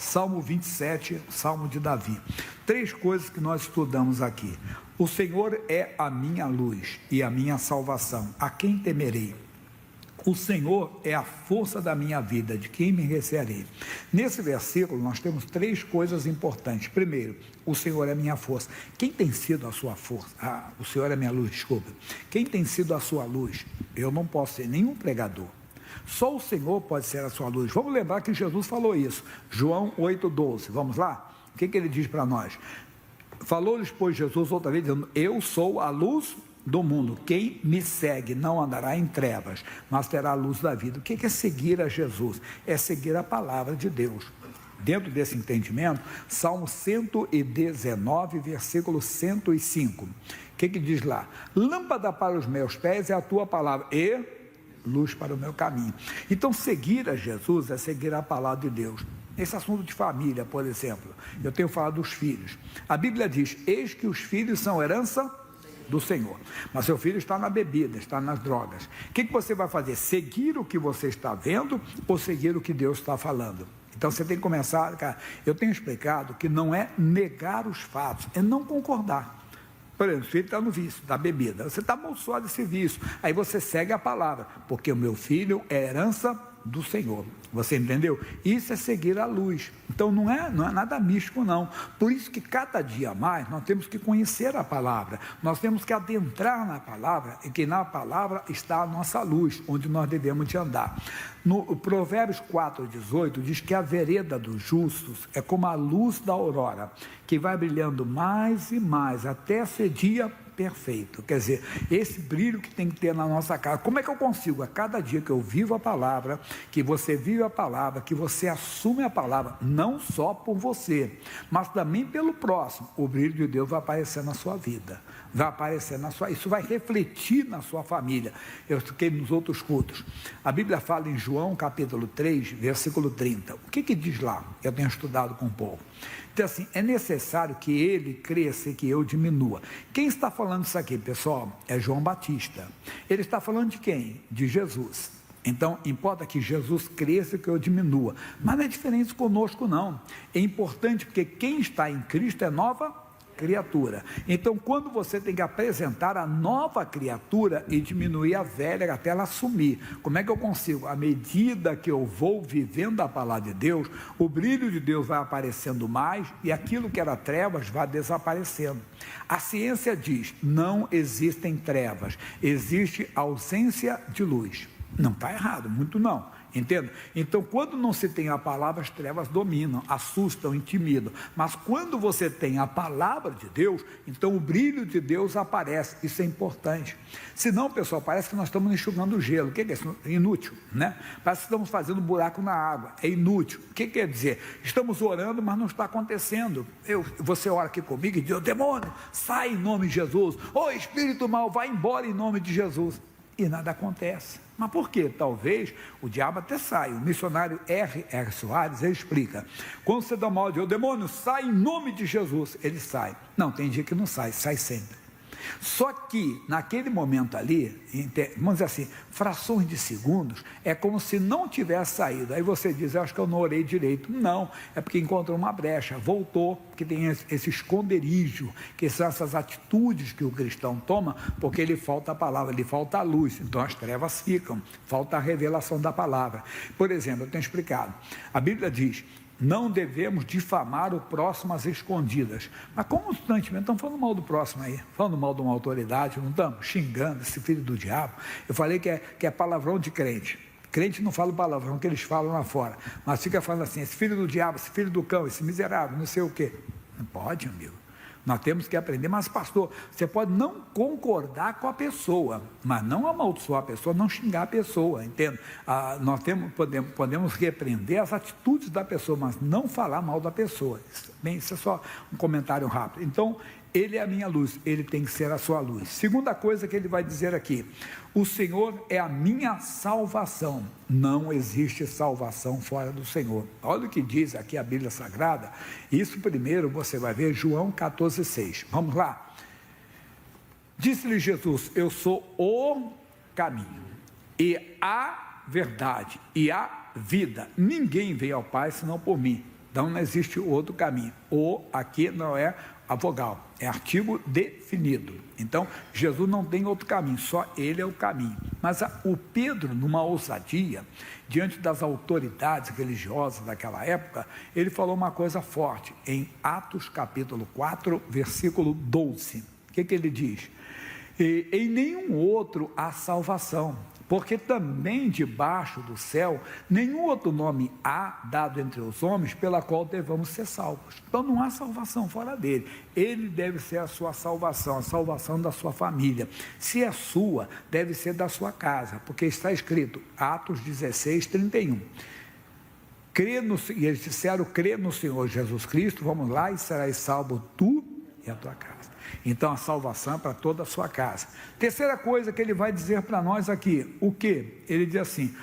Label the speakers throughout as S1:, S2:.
S1: Salmo 27, Salmo de Davi. 3 coisas que nós estudamos aqui. O Senhor é a minha luz e a minha salvação. A quem temerei? O Senhor é a força da minha vida, de quem me recearei? Nesse versículo nós temos 3 coisas importantes. Primeiro, o Senhor é a minha força. Quem tem sido a sua força? O Senhor é a minha luz, desculpa. Quem tem sido a sua luz? Eu não posso ser nenhum pregador. Só o Senhor pode ser a sua luz. Vamos lembrar que Jesus falou isso. João 8,12. Vamos lá? O que ele diz para nós? Falou-lhes, pois, Jesus outra vez, dizendo: eu sou a luz do mundo. Quem me segue não andará em trevas, mas terá a luz da vida. O que é seguir a Jesus? É seguir a palavra de Deus. Dentro desse entendimento, Salmo 119, versículo 105. O que diz lá? Lâmpada para os meus pés é a tua palavra e luz para o meu caminho. Então, seguir a Jesus é seguir a palavra de Deus. Esse assunto de família, por exemplo, eu tenho falado dos filhos. A Bíblia diz: eis que os filhos são herança do Senhor, mas seu filho está na bebida, está nas drogas. O que você vai fazer? Seguir o que você está vendo ou seguir o que Deus está falando? Então você tem que começar, cara, eu tenho explicado que não é negar os fatos, é não concordar. Por exemplo, o filho está no vício, da bebida, você está amaldiçoado desse vício, aí você segue a palavra, porque o meu filho é herança do Senhor. Você entendeu? Isso é seguir a luz. Então não é nada místico, não. Por isso que cada dia mais nós temos que conhecer a palavra, nós temos que adentrar na palavra, e que na palavra está a nossa luz, onde nós devemos de andar. No Provérbios 4,18 diz que a vereda dos justos é como a luz da aurora, que vai brilhando mais e mais até ser dia perfeito. Quer dizer, esse brilho que tem que ter na nossa casa. Como é que eu consigo? A cada dia que eu vivo a palavra, que você vive a palavra, que você assume a palavra, não só por você, mas também pelo próximo, o brilho de Deus vai aparecer na sua vida, vai aparecer isso vai refletir na sua família. Eu fiquei nos outros cultos. A Bíblia fala em João capítulo 3, versículo 30. O que diz lá? Eu tenho estudado com o povo. Então assim, é necessário que ele cresça e que eu diminua. Quem está falando isso aqui, pessoal? É João Batista. Ele está falando de quem? De Jesus. Então, importa que Jesus cresça e que eu diminua. Mas não é diferente conosco, não. É importante porque quem está em Cristo é nova criatura. Então, quando você tem que apresentar a nova criatura e diminuir a velha até ela assumir, como é que eu consigo? À medida que eu vou vivendo a palavra de Deus, o brilho de Deus vai aparecendo mais e aquilo que era trevas vai desaparecendo. A ciência diz: não existem trevas, existe ausência de luz. Não está errado, muito não. Entende? Então, quando não se tem a palavra, as trevas dominam, assustam, intimidam. Mas quando você tem a palavra de Deus, então o brilho de Deus aparece. Isso é importante. Senão, pessoal, parece que nós estamos enxugando gelo. O que é isso? É inútil, né? Parece que estamos fazendo buraco na água. É inútil. O que quer dizer? Estamos orando, mas não está acontecendo. Você ora aqui comigo e diz: demônio, sai em nome de Jesus. Ô espírito mau, vai embora em nome de Jesus. E nada acontece. Mas por quê? Talvez o diabo até saia. O missionário R.R. Soares, ele explica: quando você dá uma ordem, o demônio sai em nome de Jesus, ele sai. Não, tem dia que não sai, sai sempre. Só que naquele momento ali, vamos dizer assim, frações de segundos, é como se não tivesse saído. Aí você diz: eu acho que eu não orei direito. Não, é porque encontrou uma brecha, voltou, porque tem esse esconderijo, que são essas atitudes que o cristão toma, porque ele falta a palavra, ele falta a luz, então as trevas ficam, falta a revelação da palavra. Por exemplo, eu tenho explicado, a Bíblia diz: não devemos difamar o próximo às escondidas. Mas constantemente estamos falando mal do próximo aí, falando mal de uma autoridade, não estamos xingando esse filho do diabo. Eu falei que é palavrão de crente. Crente não fala o palavrão que eles falam lá fora, mas fica falando assim: esse filho do diabo, esse filho do cão, esse miserável, não sei o quê. Não pode, amigo. Nós temos que aprender. Mas pastor, você pode não concordar com a pessoa, mas não amaldiçoar a pessoa, não xingar a pessoa, entende? Nós podemos repreender as atitudes da pessoa, mas não falar mal da pessoa. Isso é só um comentário rápido. Então, ele é a minha luz, ele tem que ser a sua luz. Segunda coisa que ele vai dizer aqui: o Senhor é a minha salvação. Não existe salvação fora do Senhor. Olha o que diz aqui a Bíblia Sagrada. Isso primeiro você vai ver João 14,6. Vamos lá. Disse-lhe Jesus: eu sou o caminho e a verdade e a vida. Ninguém veio ao Pai senão por mim. Então não existe outro caminho. O aqui não é a vogal, é artigo definido. Então Jesus não tem outro caminho, só ele é o caminho. Mas o Pedro, numa ousadia, diante das autoridades religiosas daquela época, ele falou uma coisa forte, em Atos capítulo 4, versículo 12. O que ele diz? Em nenhum outro há salvação, porque também debaixo do céu nenhum outro nome há dado entre os homens pela qual devamos ser salvos. Então não há salvação fora dele. Ele deve ser a sua salvação, a salvação da sua família. Se é sua, deve ser da sua casa, porque está escrito, Atos 16, 31. E eles disseram, crê no Senhor Jesus Cristo, vamos lá, e serás salvo tu e a tua casa. Então a salvação é para toda a sua casa. Terceira coisa que ele vai dizer para nós aqui, o que? Ele diz assim,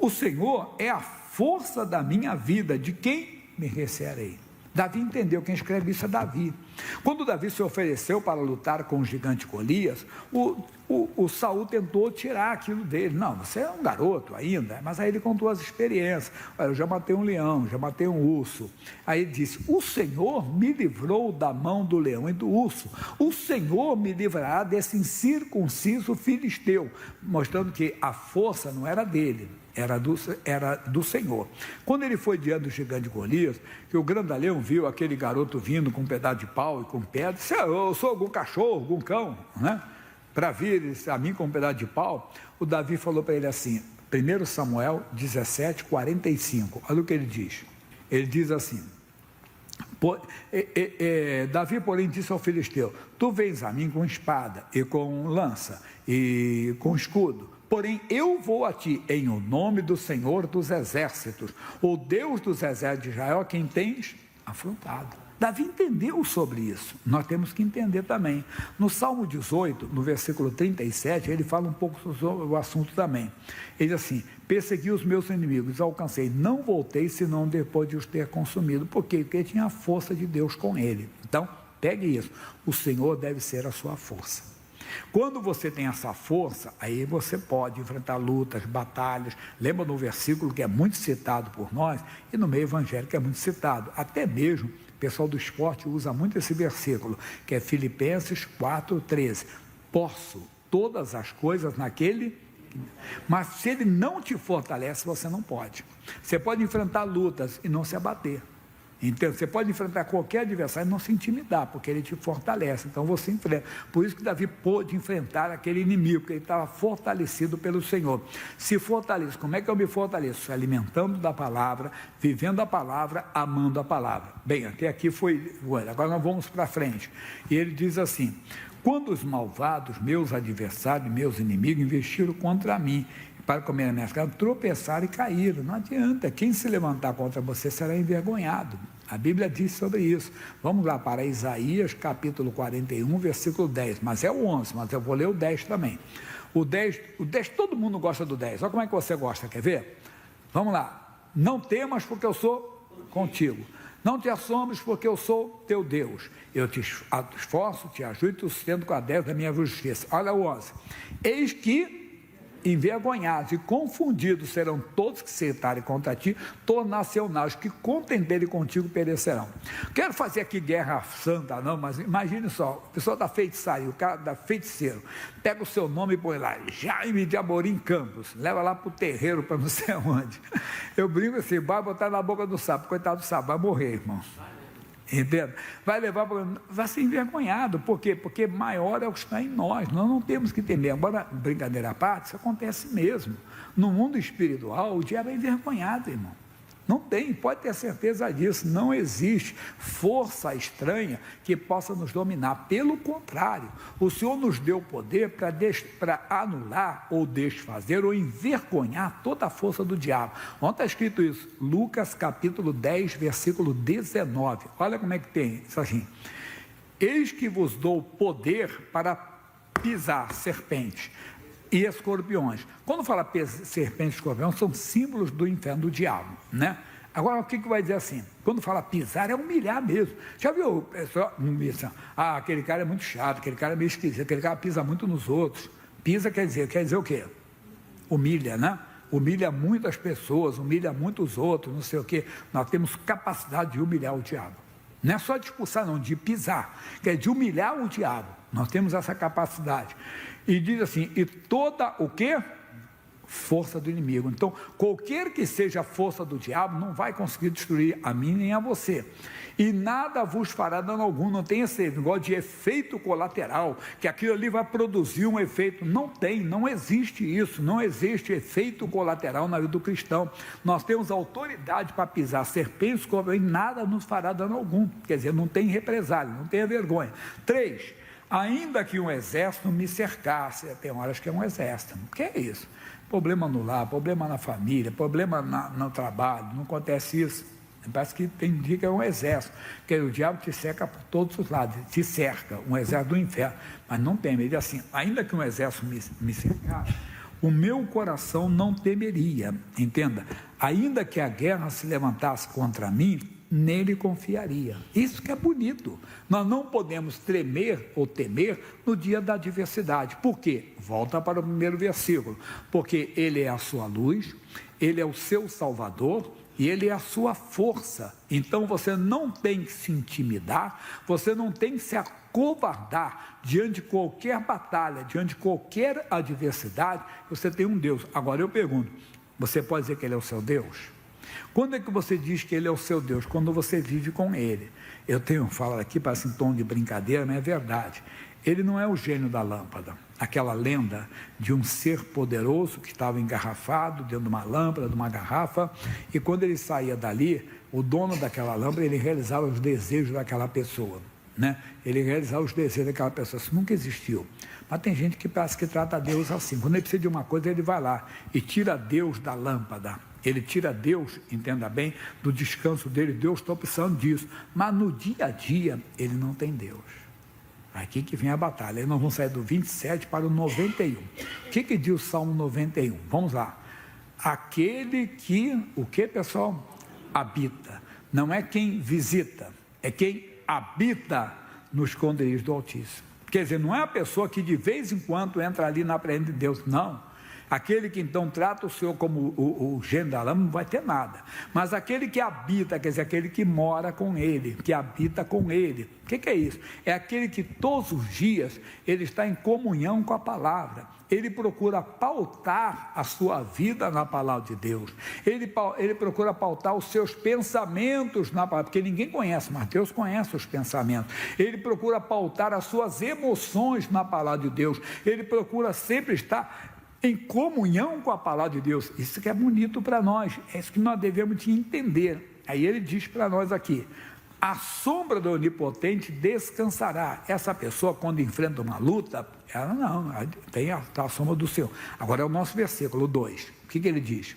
S1: o Senhor é a força da minha vida, de quem me recearei? Davi entendeu, quem escreve isso é Davi. Quando Davi se ofereceu para lutar com o gigante Golias, o Saul tentou tirar aquilo dele. Não, você é um garoto ainda, mas aí ele contou as experiências. Olha, eu já matei um leão, já matei um urso. Aí ele disse, o Senhor me livrou da mão do leão e do urso. O Senhor me livrará desse incircunciso filisteu, mostrando que a força não era dele, era do Senhor. Quando ele foi diante do gigante Golias, que o grandalhão viu aquele garoto vindo com um pedaço de pau e com pedra, disse, eu sou algum cachorro, algum cão, né? Para vir a mim com um pedaço de pau. O Davi falou para ele assim, 1 Samuel 17, 45, olha o que ele diz. Ele diz assim, Davi, porém, disse ao filisteu, tu vens a mim com espada e com lança e com escudo, porém eu vou a ti em o nome do Senhor dos exércitos, o Deus dos exércitos de Israel, a quem tens afrontado. Davi entendeu sobre isso, nós temos que entender também. No Salmo 18, no versículo 37, ele fala um pouco sobre o assunto também. Ele diz assim, persegui os meus inimigos, alcancei, não voltei senão depois de os ter consumido. Por quê? Porque tinha a força de Deus com ele. Então, pegue isso, o Senhor deve ser a sua força. Quando você tem essa força, aí você pode enfrentar lutas, batalhas. Lembra no versículo que é muito citado por nós, e no meio evangélico é muito citado, até mesmo o pessoal do esporte usa muito esse versículo, que é Filipenses 4:13. Posso todas as coisas naquele, mas se ele não te fortalece, você não pode. Você pode enfrentar lutas e não se abater. Então, você pode enfrentar qualquer adversário e não se intimidar, porque ele te fortalece, então você enfrenta. Por isso que Davi pôde enfrentar aquele inimigo, porque ele estava fortalecido pelo Senhor. Se fortalece, como é que eu me fortaleço? Se alimentando da palavra, vivendo a palavra, amando a palavra. Bem, até aqui foi, agora nós vamos para frente. E ele diz assim, quando os malvados, meus adversários, meus inimigos, investiram contra mim, para comer a minha carne, tropeçaram e caíram. Não adianta, quem se levantar contra você será envergonhado. A Bíblia diz sobre isso. Vamos lá para Isaías capítulo 41, versículo 10, mas é o 11, mas eu vou ler o 10 também. O 10, todo mundo gosta do 10, olha como é que você gosta, quer ver? Vamos lá, não temas porque eu sou contigo, não te assombres porque eu sou teu Deus, eu te esforço, te ajudo e te sustento com a destra da minha justiça. Olha o 11, eis que envergonhados e confundidos serão todos que se irritarem contra ti, tornar-se-ão-naus, que contenderem contigo perecerão. Quero fazer aqui guerra santa não, mas imagine só, o pessoal da feitiçaria, o cara da feiticeiro, pega o seu nome e põe lá, Jaime de Amorim Campos, leva lá para o terreiro, para não sei onde. Eu brinco assim, vai botar na boca do sapo, coitado do sapo, vai morrer, irmão. Entende? Vai ser envergonhado. Por quê? Porque maior é o que está em nós. Nós não temos que temer. Agora, brincadeira à parte, isso acontece mesmo. No mundo espiritual, o diabo é envergonhado, irmão. Não tem, pode ter certeza disso. Não existe força estranha que possa nos dominar. Pelo contrário, o Senhor nos deu poder para anular ou desfazer ou envergonhar toda a força do diabo. Onde está escrito isso? Lucas capítulo 10, versículo 19. Olha como é que tem isso assim. Eis que vos dou poder para pisar serpentes e escorpiões. Quando fala serpente e escorpião, são símbolos do inferno do diabo, né? Agora, o que vai dizer assim? Quando fala pisar, é humilhar mesmo. Já viu o pessoal? Aquele cara é muito chato, aquele cara é meio esquisito, aquele cara pisa muito nos outros. Pisa quer dizer o quê? Humilha, né? humilha muitas pessoas, humilha muitos outros, não sei o quê. Nós temos capacidade de humilhar o diabo. Não é só de expulsar, não, de pisar, que é de humilhar o diabo. Nós temos essa capacidade. E diz assim, e toda o quê? Força do inimigo. Então, qualquer que seja a força do diabo, não vai conseguir destruir a mim nem a você. E nada vos fará dano algum. Não tem esse negócio de efeito colateral, que aquilo ali vai produzir um efeito. Não tem, não existe isso. Não existe efeito colateral na vida do cristão. Nós temos autoridade para pisar serpentes, e nada nos fará dano algum. Quer dizer, não tem represália, não tenha vergonha. 3, ainda que um exército me cercasse. Tem horas que é um exército. O que é isso? Problema no lar, problema na família, problema no trabalho, não acontece isso. Parece que tem dia que é um exército, que o diabo te cerca por todos os lados, te cerca, um exército do inferno, mas não teme. Ele diz assim, ainda que um exército me cercasse, o meu coração não temeria, entenda, ainda que a guerra se levantasse contra mim, nele confiaria. Isso que é bonito. Nós não podemos tremer ou temer no dia da adversidade. Por quê? Volta para o primeiro versículo. Porque ele é a sua luz, ele é o seu salvador e ele é a sua força. Então você não tem que se intimidar, você não tem que se acovardar diante de qualquer batalha, diante de qualquer adversidade. Você tem um Deus. Agora eu pergunto, você pode dizer que ele é o seu Deus? Quando é que você diz que ele é o seu Deus? Quando você vive com ele. Eu tenho falado aqui, parece um tom de brincadeira, mas é verdade. Ele não é o gênio da lâmpada, aquela lenda de um ser poderoso que estava engarrafado dentro de uma lâmpada, de uma garrafa, e quando ele saía dali, o dono daquela lâmpada, ele realizava os desejos daquela pessoa, né? Ele realizava os desejos daquela pessoa. Isso nunca existiu. Mas tem gente que parece que trata Deus assim. Quando ele precisa de uma coisa, ele vai lá e tira Deus da lâmpada. Ele tira Deus, entenda bem, do descanso dele. Deus, estou precisando disso. Mas no dia a dia, ele não tem Deus. Aqui que vem a batalha. Aí nós vamos sair do 27 para o 91. O que diz o Salmo 91? Vamos lá. Aquele que, o que, pessoal? Habita. Não é quem visita, é quem habita no esconderijo do Altíssimo. Quer dizer, não é a pessoa que de vez em quando entra ali na presença de Deus, não. Aquele que então trata o Senhor como o gênio da lâmpada não vai ter nada. Mas aquele que habita, quer dizer, aquele que mora com ele, que habita com ele. O que é isso? É aquele que todos os dias ele está em comunhão com a palavra. Ele procura pautar a sua vida na palavra de Deus. Ele procura pautar os seus pensamentos na palavra, porque ninguém conhece, mas Deus conhece os pensamentos. Ele procura pautar as suas emoções na palavra de Deus. Ele procura sempre estar em comunhão com a palavra de Deus. Isso que é bonito para nós, é isso que nós devemos entender. Aí ele diz para nós aqui, a sombra do Onipotente descansará. Essa pessoa, quando enfrenta uma luta, ela não, tem a sombra do Senhor. Agora é o nosso versículo 2, o que ele diz?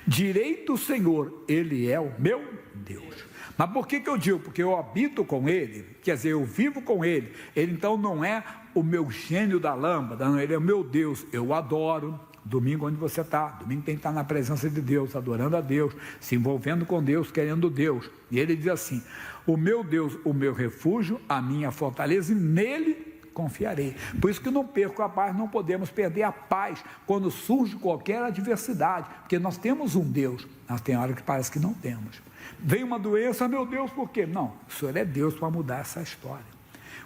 S1: Direito o Senhor, ele é o meu Deus. Mas por que eu digo? Porque eu habito com ele, quer dizer, eu vivo com ele. Ele então não é o meu gênio da lâmpada, não, ele é o meu Deus. Eu o adoro. Domingo onde você está, domingo tem que estar na presença de Deus, adorando a Deus, se envolvendo com Deus, querendo Deus. E ele diz assim, o meu Deus, o meu refúgio, a minha fortaleza, e nele confiarei. Por isso que não perco a paz, não podemos perder a paz quando surge qualquer adversidade, porque nós temos um Deus, mas tem hora que parece que não temos. Vem uma doença, meu Deus, por quê? Não, o Senhor é Deus para mudar essa história.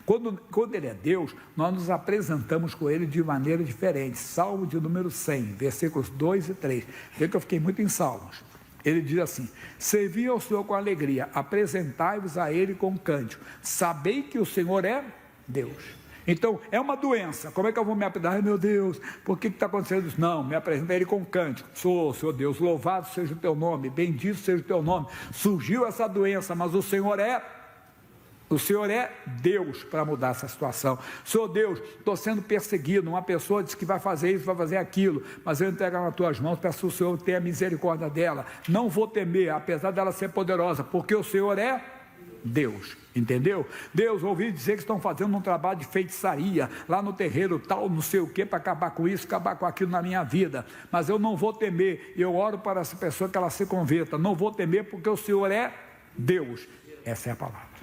S1: Quando ele é Deus, nós nos apresentamos com ele de maneira diferente. Salmo de número 100, versículos 2 e 3. Vê que eu fiquei muito em Salmos. Ele diz assim, servi ao Senhor com alegria, apresentai-vos a ele com cântico, sabei que o Senhor é Deus. Então, é uma doença, como é que eu vou me apresentar? Ai meu Deus, por que está acontecendo isso? Não, me apresenta a ele com cântico, sou, Senhor Deus, louvado seja o teu nome, bendito seja o teu nome. Surgiu essa doença, mas o Senhor é Deus para mudar essa situação. Senhor Deus, estou sendo perseguido, uma pessoa diz que vai fazer isso, vai fazer aquilo, mas eu entrego nas tuas mãos, peço o Senhor tenha misericórdia dela, não vou temer, apesar dela ser poderosa, porque o Senhor é Deus, entendeu? Deus, ouvi dizer que estão fazendo um trabalho de feitiçaria, lá no terreiro tal, não sei o que, para acabar com isso, acabar com aquilo na minha vida, mas eu não vou temer, eu oro para essa pessoa que ela se converta, não vou temer porque o Senhor é Deus, essa é a palavra.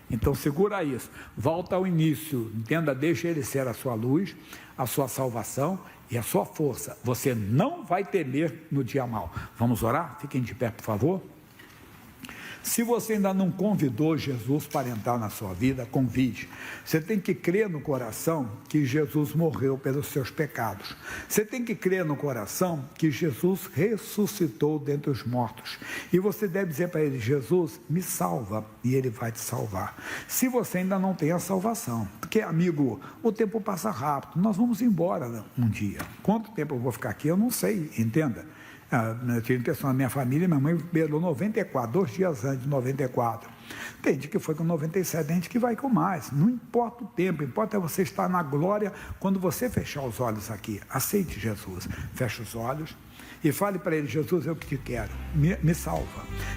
S1: Então segura isso, volta ao início, entenda, deixa ele ser a sua luz, a sua salvação e a sua força. Você não vai temer no dia mau. Vamos orar? Fiquem de pé, por favor. Se você ainda não convidou Jesus para entrar na sua vida, convide. Você tem que crer no coração que Jesus morreu pelos seus pecados. Você tem que crer no coração que Jesus ressuscitou dentre os mortos. E você deve dizer para ele: Jesus, me salva, e ele vai te salvar. Se você ainda não tem a salvação, porque, amigo, o tempo passa rápido, nós vamos embora um dia. Quanto tempo eu vou ficar aqui, eu não sei, entenda. Eu tive pessoa na minha família, minha mãe beirou 94, 2 dias antes de 94. Tem gente que foi com 97, tem gente que vai com mais. Não importa o tempo, importa é você estar na glória quando você fechar os olhos aqui. Aceite Jesus, feche os olhos e fale para ele: Jesus, eu que te quero, me salva.